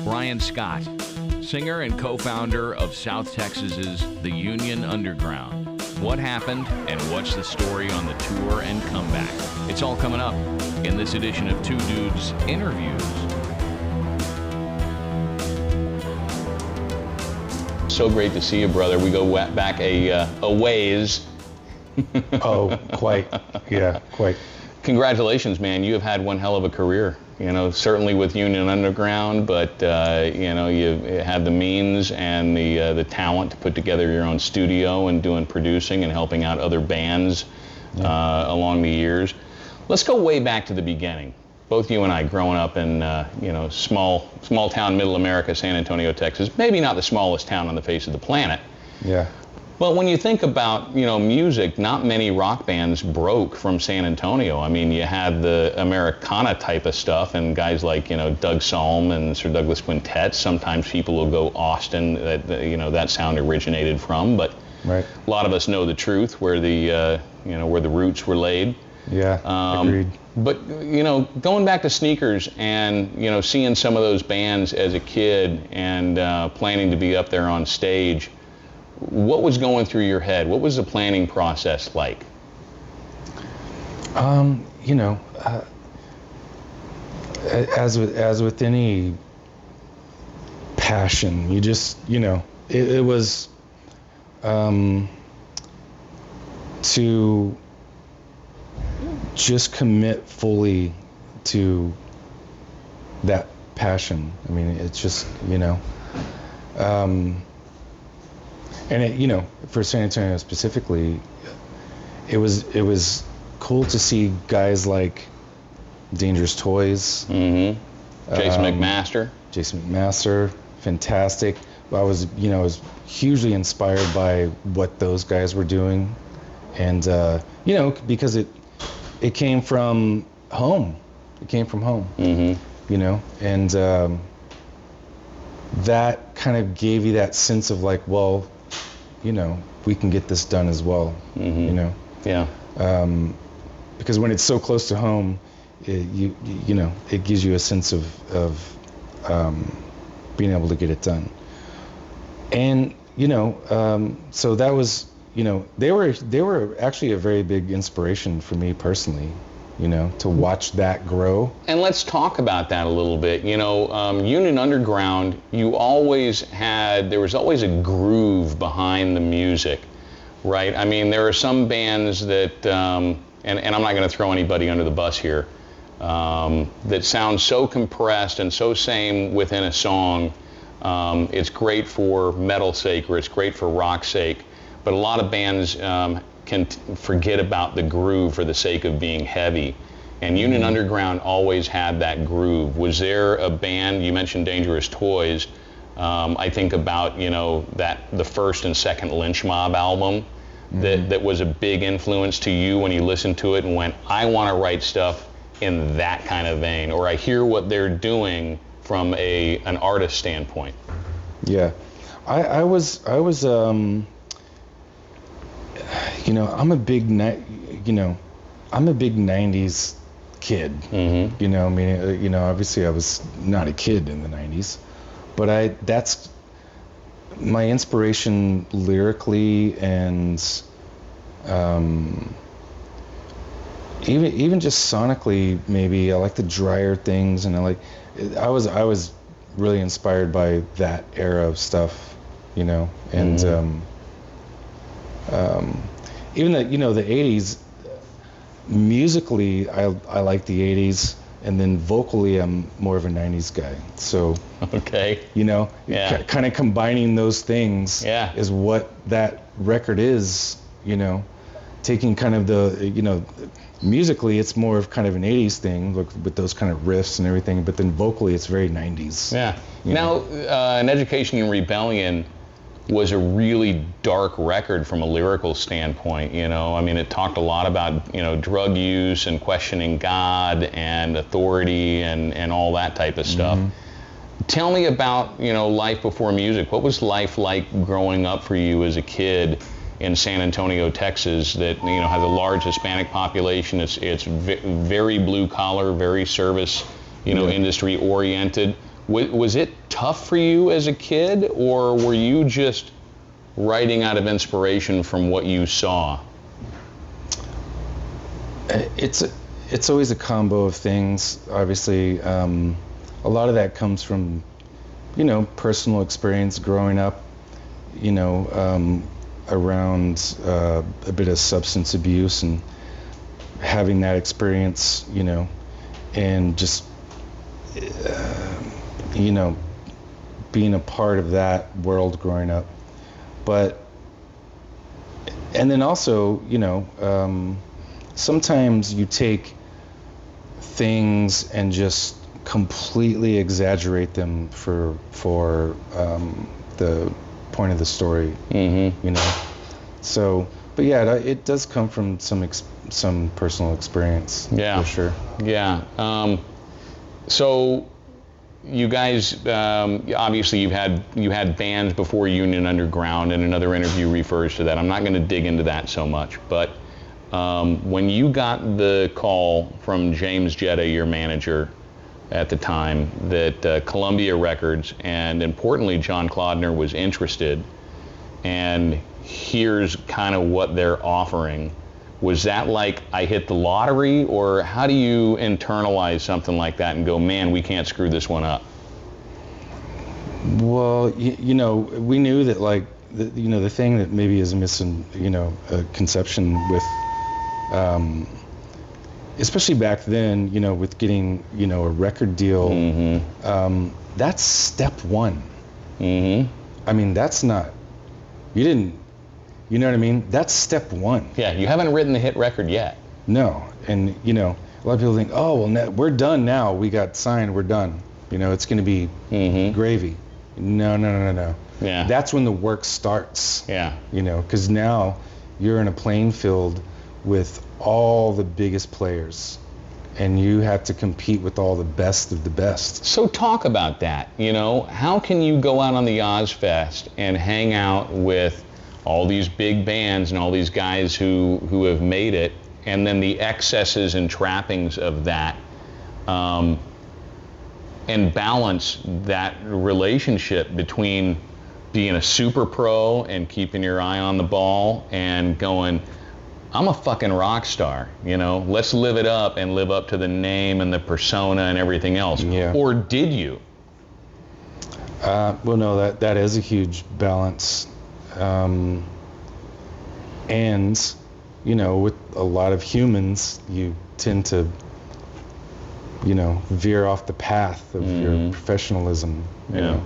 Bryan Scott, singer and co-founder of South Texas's The Union Underground. What happened and what's the story on the tour and comeback? It's all coming up in this edition of Two Dudes Interviews. So great to see you, brother. We go back a ways. Oh, quite. Yeah, quite. Congratulations, man. You have had one hell of a career. You know, certainly with Union Underground, but you know, you have the means and the talent to put together your own studio and doing producing and helping out other bands along the years. Let's go way back to the beginning. Both you and I growing up in you know, small town middle America, San Antonio, Texas. Maybe not the smallest town on the face of the planet. Yeah. Well, when you think about, you know, music, not many rock bands broke from San Antonio. I mean, you had the Americana type of stuff and guys like, you know, Doug Salm and Sir Douglas Quintet. Sometimes people will go Austin, you know, that sound originated from. But right. A lot of us know the truth, where the, you know, where the roots were laid. Yeah, agreed. But, you know, going back to Sneakers and, you know, seeing some of those bands as a kid and planning to be up there on stage, what was going through your head? What was the planning process like? You know, as with any passion, you just, you know, it was to just commit fully to that passion. I mean, it's just, you know, and it, you know, for San Antonio specifically, it was cool to see guys like Dangerous Toys, Jason McMaster. Jason McMaster, fantastic. I was hugely inspired by what those guys were doing, and you know, because it came from home. It came from home. You know, and that kind of gave you that sense of like, well, you know, we can get this done as well. You know. Yeah. Because when it's so close to home, you know, it gives you a sense of being able to get it done. And you know, so that was, you know, they were actually a very big inspiration for me personally, you know, to watch that grow. And let's talk about that a little bit. You know, Union Underground, there was always a groove behind the music, right? I mean, there are some bands that, and I'm not going to throw anybody under the bus here, that sound so compressed and so same within a song. It's great for metal's sake, or it's great for rock's sake, but a lot of bands can forget about the groove for the sake of being heavy. And Union Underground always had that groove. Was there a band, you mentioned Dangerous Toys, I think about, you know, the first and second Lynch Mob album that was a big influence to you when you listened to it and went, I want to write stuff in that kind of vein, or I hear what they're doing from an artist standpoint. Yeah, I was you know, I'm a big 90s kid. You know, I mean, you know, obviously I was not a kid in the 90s, but that's my inspiration lyrically, and even just sonically, maybe I like the drier things, and I was really inspired by that era of stuff, you know, and even the, you know, the 80s, musically I like the 80s, and then vocally I'm more of a 90s guy. So okay, you know, yeah, kind of combining those things is what that record is, you know, taking kind of the, you know, musically it's more of kind of an 80s thing with those kind of riffs and everything, but then vocally it's very 90s. Yeah. Now, An Education in Rebellion was a really dark record from a lyrical standpoint, you know. I mean, it talked a lot about, you know, drug use and questioning God and authority and all that type of stuff. Tell me about, you know, life before music. What was life like growing up for you as a kid in San Antonio, Texas, that, you know, has a large Hispanic population? It's very blue collar, very service, you know, industry oriented. Was it tough for you as a kid, or were you just writing out of inspiration from what you saw? It's always a combo of things. Obviously, a lot of that comes from, personal experience growing up, around a bit of substance abuse and having that experience, and just, being a part of that world growing up. And then also, sometimes you take things and just completely exaggerate them for the point of the story. So, but yeah, it does come from some personal experience. Yeah, for sure. Yeah. So you guys, obviously you had bands before Union Underground, and another interview refers to that. I'm not going to dig into that so much, but when you got the call from James Jetta, your manager at the time, that Columbia Records and importantly John Clodner was interested, and here's kind of what they're offering, was that like I hit the lottery, or how do you internalize something like that and go, man, we can't screw this one up? Well, we knew that, like, the thing that maybe is missing, a conception with, especially back then, with getting, a record deal, that's step one. I mean, that's not, you know what I mean? That's step one. Yeah, you haven't written the hit record yet. No, and, a lot of people think, oh, well, we're done now. We got signed, we're done. It's going to be gravy. No. Yeah. That's when the work starts. Yeah. Because now you're in a playing field with all the biggest players, and you have to compete with all the best of the best. So talk about that. How can you go out on the Ozfest and hang out with all these big bands and all these guys who have made it, and then the excesses and trappings of that, and balance that relationship between being a super pro and keeping your eye on the ball and going, I'm a fucking rock star, let's live it up and live up to the name and the persona and everything else. Yeah. Or did you? Well, no, that is a huge balance. And, with a lot of humans, you tend to, veer off the path of your professionalism, you know.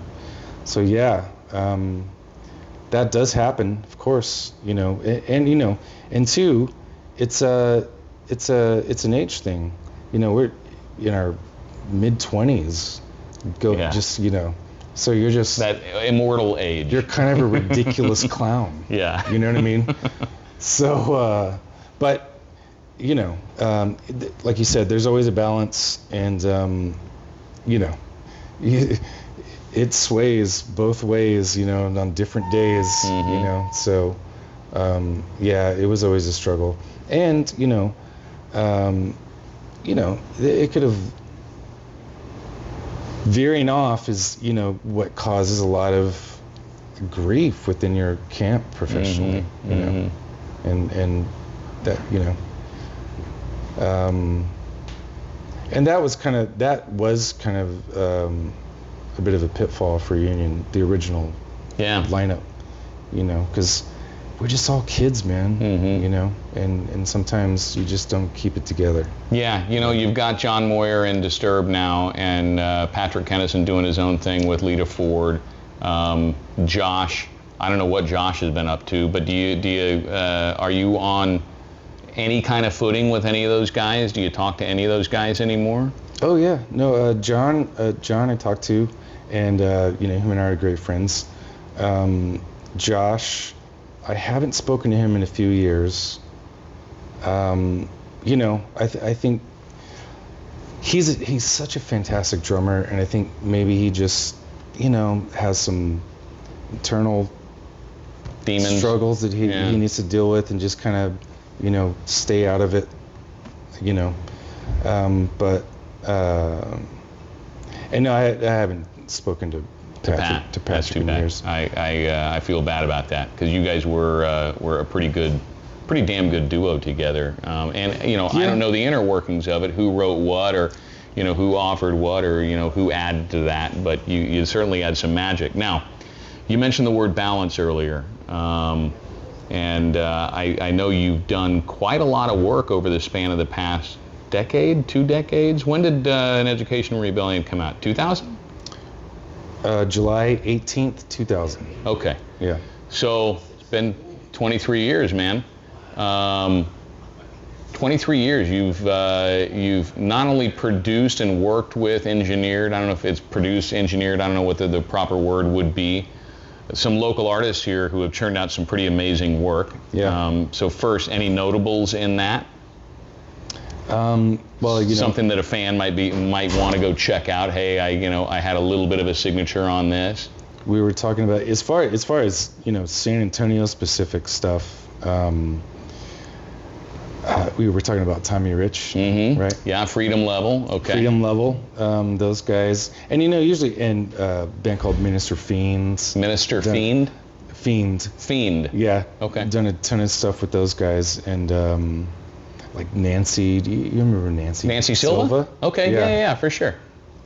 So yeah, that does happen, of course, and two, it's an age thing. We're in our mid-20s, so you're just that immortal age. You're kind of a ridiculous clown. Yeah. You know what I mean? So, but like you said, there's always a balance, and it sways both ways, on different days, So, yeah, it was always a struggle, and it could have. Veering off is, what causes a lot of grief within your camp professionally, and that, and that was kind of a bit of a pitfall for Union, the original lineup, because we're just all kids, man, and sometimes you just don't keep it together. Yeah, you've got John Moyer in Disturbed now, and Patrick Kennison doing his own thing with Lita Ford. Josh, I don't know what Josh has been up to, but are you on any kind of footing with any of those guys? Do you talk to any of those guys anymore? Oh yeah, no, John I talked to, and him and I are great friends. Josh, I haven't spoken to him in a few years. I think he's such a fantastic drummer, and I think maybe he just, has some internal demons, struggles that he needs to deal with, and just kind of, stay out of it, but And no, I haven't spoken to Pat. Patrick That's too in bad. years. I feel bad about that because you guys were a pretty damn good duo together. And you know, I don't know the inner workings of it, who wrote what, or you know, who offered what, or you know, who added to that. But you certainly had some magic. Now, you mentioned the word balance earlier. And I know you've done quite a lot of work over the span of the past decade, 2 decades. When did An Educational Rebellion come out? 2000? July 18th, 2000. Okay. Yeah. So it's been 23 years, man. 23 years. You've not only produced and worked with, engineered. I don't know if it's produced, engineered. I don't know what the proper word would be. Some local artists here who have churned out some pretty amazing work. Yeah. So first, any notables in that? Well, you know, Something that a fan might want to go check out. Hey, I had a little bit of a signature on this. we were talking about as far as you know, San Antonio specific stuff. We were talking about Tommy Rich, right? Yeah, Freedom Level. Okay. Freedom Level, those guys, and you know, usually in a band called Minister Fiends. Minister Done- Fiend. Fiend. Yeah. Okay. Done a ton of stuff with those guys, and like Nancy. Do you remember Nancy? Nancy Silva? Okay. Yeah, for sure.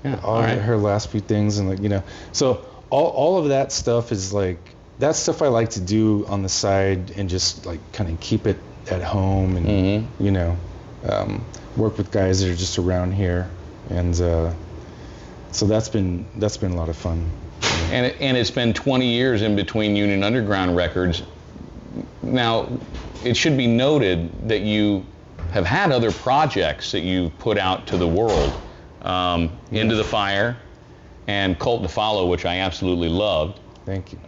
Yeah. All right. her last few things, and like, you know, so all of that stuff is like, that's stuff I like to do on the side and just like kind of keep it at home, and you know, work with guys that are just around here, and so that's been a lot of fun. And it's been 20 years in between Union Underground records. Now, it should be noted that you have had other projects that you've put out to the world. Into the Fire and Cult to Follow, which I absolutely loved. Thank you.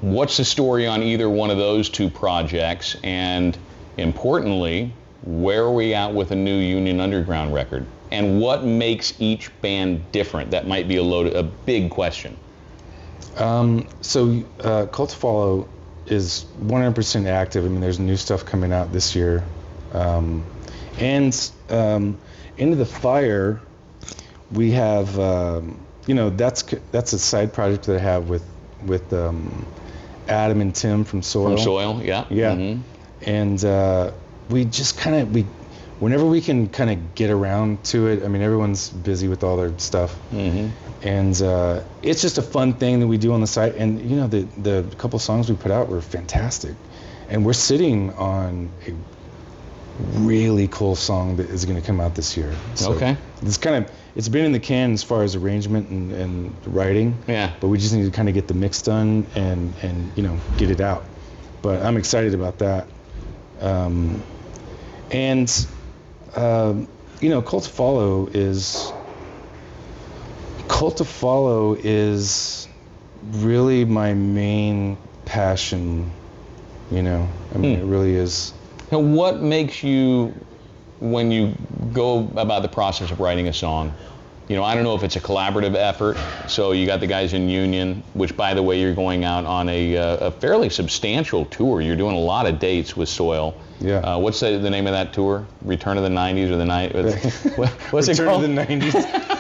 What's the story on either one of those 2 projects? And importantly, where are we at with a new Union Underground record? And what makes each band different? That might be a big question. So Cult to Follow is 100% active. I mean, there's new stuff coming out this year. And Into the Fire, we have, you know, that's a side project that I have with Adam and Tim from Soil. From Soil, yeah. Yeah. And we just whenever we can kind of get around to it, I mean, everyone's busy with all their stuff. And it's just a fun thing that we do on the side. And, you know, the couple songs we put out were fantastic. And we're sitting on a really cool song that is going to come out this year. So Okay. It's been in the can as far as arrangement and writing. Yeah. But we just need to kind of get the mix done and you know, get it out. But I'm excited about that. You know, Cult to Follow is really my main passion. You know, I mean, it really is. Now, what makes you, when you go about the process of writing a song, you know, I don't know if it's a collaborative effort. So you got the guys in Union, which, by the way, you're going out on a fairly substantial tour. You're doing a lot of dates with Soil. Yeah. What's the name of that tour? Return of the 90s or the night? What's it Return called? of the 90s.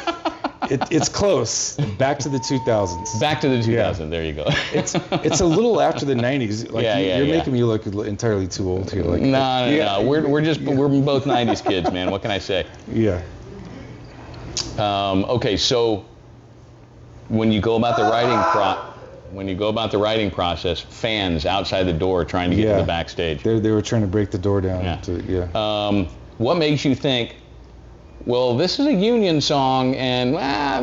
It's close. Back to the 2000s. Back to the 2000s. There you go. It's a little after the 90s. Like, you're making me look entirely too old here. Like, no. We're both 90s kids, man. What can I say? Yeah. Okay, so when you go about the writing process, fans outside the door trying to get to the backstage. They were trying to break the door down. What makes you think, well, this is a Union song and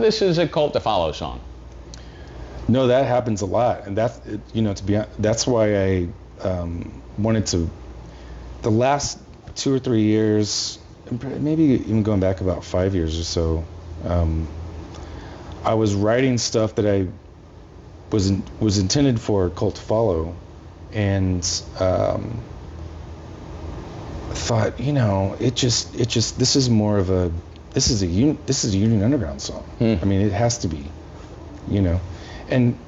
this is a Cult to Follow song? No, that happens a lot, and that's, you know, that's why I wanted to. The last 2 or 3 years, maybe even going back about 5 years or so, I was writing stuff that I was intended for Cult to Follow, and thought, you know, this is more of a Union Underground song. I mean, it has to be, you know, and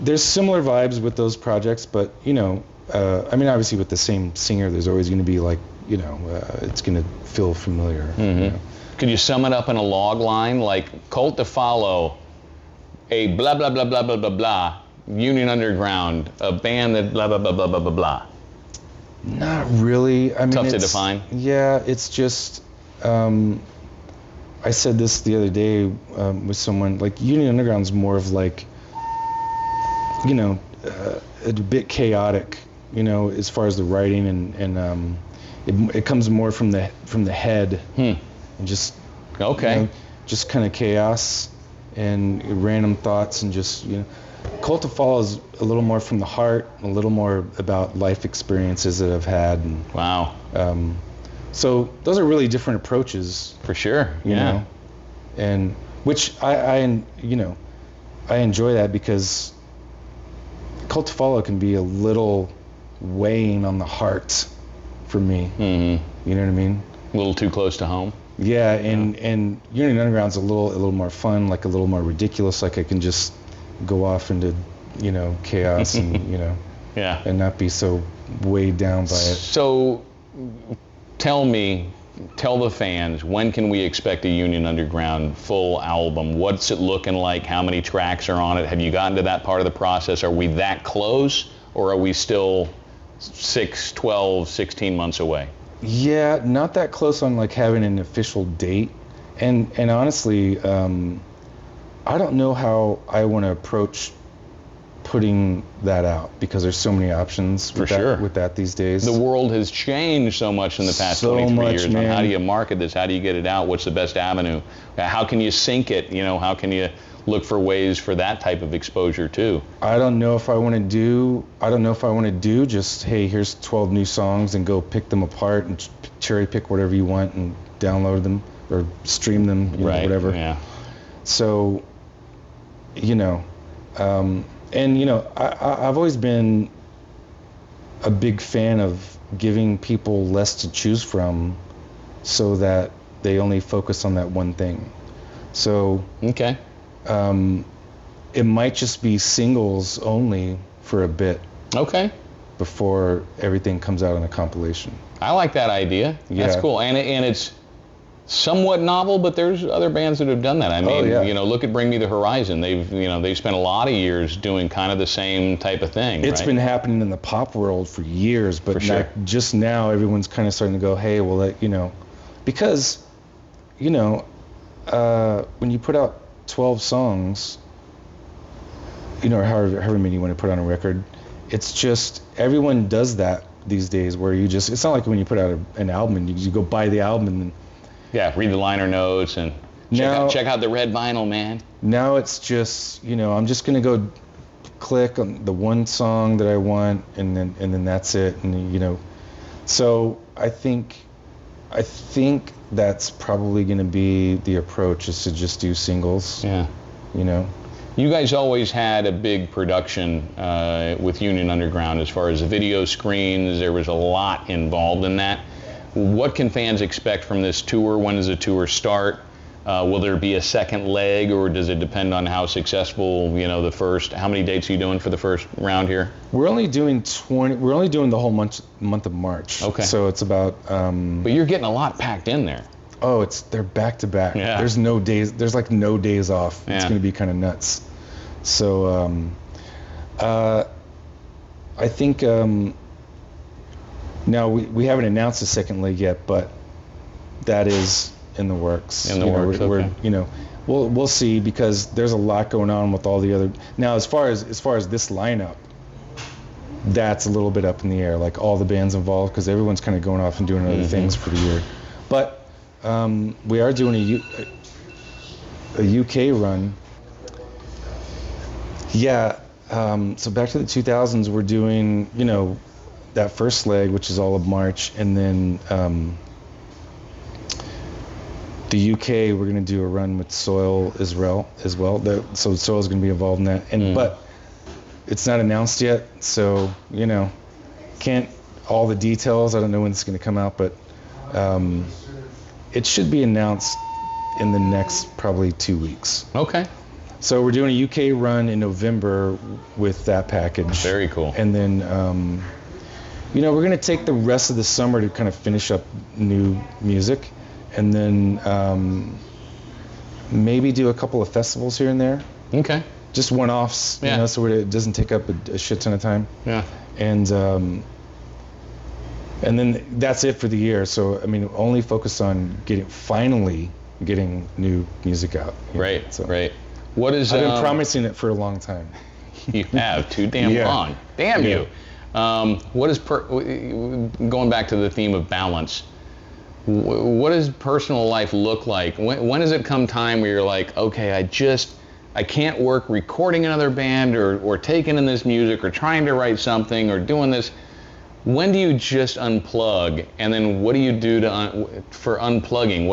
there's similar vibes with those projects, but you know, I mean, obviously with the same singer, there's always going to be like, you know, it's going to feel familiar. You know? Could you sum it up in a log line, like Cult to Follow, a blah blah blah blah blah blah blah, Union Underground, a band that blah blah blah blah blah blah blah? Not really. I mean, Tough to define. Yeah, it's just. I said this the other day with someone. Like Union Underground's more of like, you know, a bit chaotic. You know, as far as the writing and it comes more from the head. And just. Okay. You know, just kind of chaos and random thoughts and just, you know. Cult to Follow is a little more from the heart, a little more about life experiences that I've had. And, wow. So those are really different approaches. For sure. You know, and which I you know, I enjoy that because Cult to Follow can be a little weighing on the heart for me. Mm-hmm. You know what I mean? A little too close to home. Yeah, and Union Underground's a little more fun, like a little more ridiculous. Like I can just go off into, you know, chaos and, you know, and not be so weighed down by it. So tell the fans, when can we expect a Union Underground full album? What's it looking like? How many tracks are on it? Have you gotten to that part of the process? Are we that close, or are we still 6, 12, 16 months away? Yeah, not that close on like having an official date. And honestly, I don't know how I want to approach putting that out because there's so many options with that these days. The world has changed so much in the past 23 years. Man. How do you market this? How do you get it out? What's the best avenue? How can you sync it? You know, how can you look for ways for that type of exposure too? I don't know if I want to do just, hey, here's 12 new songs and go pick them apart and cherry pick whatever you want and download them or stream them, you know, whatever. Yeah. So, you know, and you know, I've always been a big fan of giving people less to choose from so that they only focus on that one thing. So, okay. It might just be singles only for a bit. Okay. Before everything comes out in a compilation. I like that idea. Yeah. That's cool. And it's somewhat novel, but there's other bands that have done that. I mean, you know, look at Bring Me the Horizon. They've spent a lot of years doing kind of the same type of thing. It's been happening in the pop world for years, but just now everyone's kind of starting to go, hey, well, you know, because, you know, when you put out 12 songs, you know, or however many you want to put on a record, it's just, everyone does that these days where you just, it's not like when you put out an album and you go buy the album and read the liner notes and check out the red vinyl, man. Now it's just, you know, I'm just going to go click on the one song that I want and then that's it. And, you know, so I think that's probably going to be the approach, is to just do singles. Yeah. You know. You guys always had a big production with Union Underground as far as video screens. There was a lot involved in that. What can fans expect from this tour? When does the tour start? Will there be a second leg, or does it depend on how successful, you know, the first? How many dates are you doing for the first round here? We're only doing 20. We're only doing the whole month of March. Okay. So it's about. But you're getting a lot packed in there. Oh, they're back to back. Yeah. There's no days. There's like no days off. It's going to be kind of nuts. So I think now we haven't announced the second leg yet, but that is in the works. Okay. You know, we'll see, because there's a lot going on with all the other. Now, as far as this lineup, that's a little bit up in the air. Like all the bands involved, because everyone's kind of going off and doing other things for the year. But we are doing a UK run. Yeah. So back to the 2000s, we're doing, you know, that first leg, which is all of March, and then the UK, we're going to do a run with Soil as well. So Soil's going to be involved in that. And but it's not announced yet, so, you know, can't all the details. I don't know when it's going to come out, but it should be announced in the next probably 2 weeks. Okay. So we're doing a UK run in November with that package. Very cool. And then, you know, we're going to take the rest of the summer to kind of finish up new music. and then maybe do a couple of festivals here and there. Okay. Just one-offs, you know, so it doesn't take up a shit ton of time. Yeah. And then that's it for the year. So I mean, only focus on finally getting new music out. Right. So, right. What is? I've been promising it for a long time. You have too damn long. Damn you. What is going back to the theme of balance? What does personal life look like? When does it come time where you're like, okay, I can't work recording another band or taking in this music or trying to write something or doing this? When do you just unplug? And then what do you do for unplugging?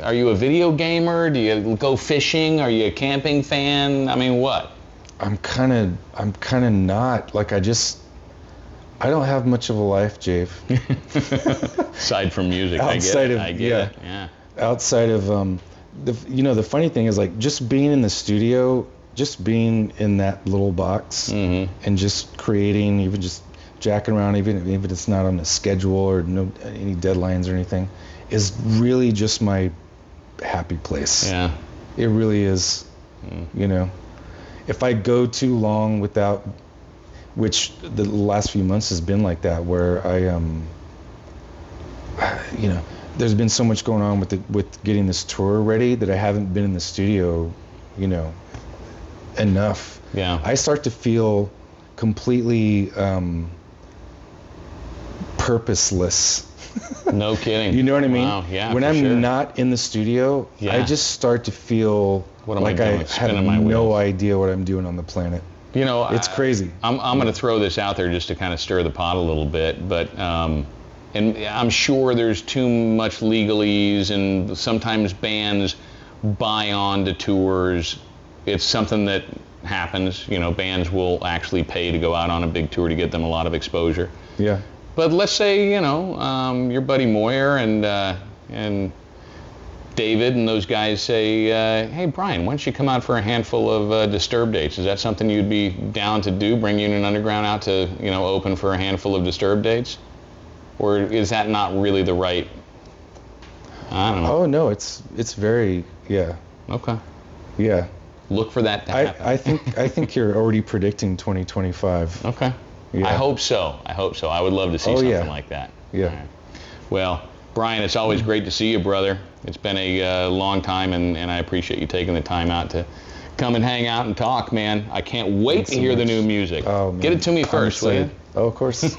Are you a video gamer? Do you go fishing? Are you a camping fan? I mean, what? I'm kind of not. Like, I don't have much of a life, Jave. Aside from music, I get it. Yeah. Outside of the funny thing is, like, just being in the studio, just being in that little box, and just creating, even just jacking around, even if it's not on a schedule or any deadlines or anything, is really just my happy place. Yeah. It really is. You know, if I go too long without, which the last few months has been like that, where there's been so much going on with getting this tour ready that I haven't been in the studio, enough. Yeah. I start to feel completely purposeless. No kidding. You know what I mean? Wow, yeah. When I'm sure. not in the studio, I just start to feel like I have no idea what I'm doing on the planet. It's crazy. I'm going to throw this out there just to kind of stir the pot a little bit, but and I'm sure there's too much legalese, and sometimes bands buy on to tours. It's something that happens. Bands will actually pay to go out on a big tour to get them a lot of exposure. Yeah. But let's say, your buddy Moyer and David and those guys say, hey, Bryan, why don't you come out for a handful of Disturbed dates? Is that something you'd be down to do, bring Union Underground out to, open for a handful of Disturbed dates? Or is that not really the right, I don't know. Oh, no, it's very, yeah. Okay. Yeah. Look for that to happen. I think you're already predicting 2025. Okay. Yeah. I hope so. I would love to see something like that. Yeah. Right. Well, Bryan, it's always great to see you, brother. It's been a long time, and I appreciate you taking the time out to come and hang out and talk, man. I can't wait to hear the new music. Oh, man. Get it to me first, will you? Oh, of course.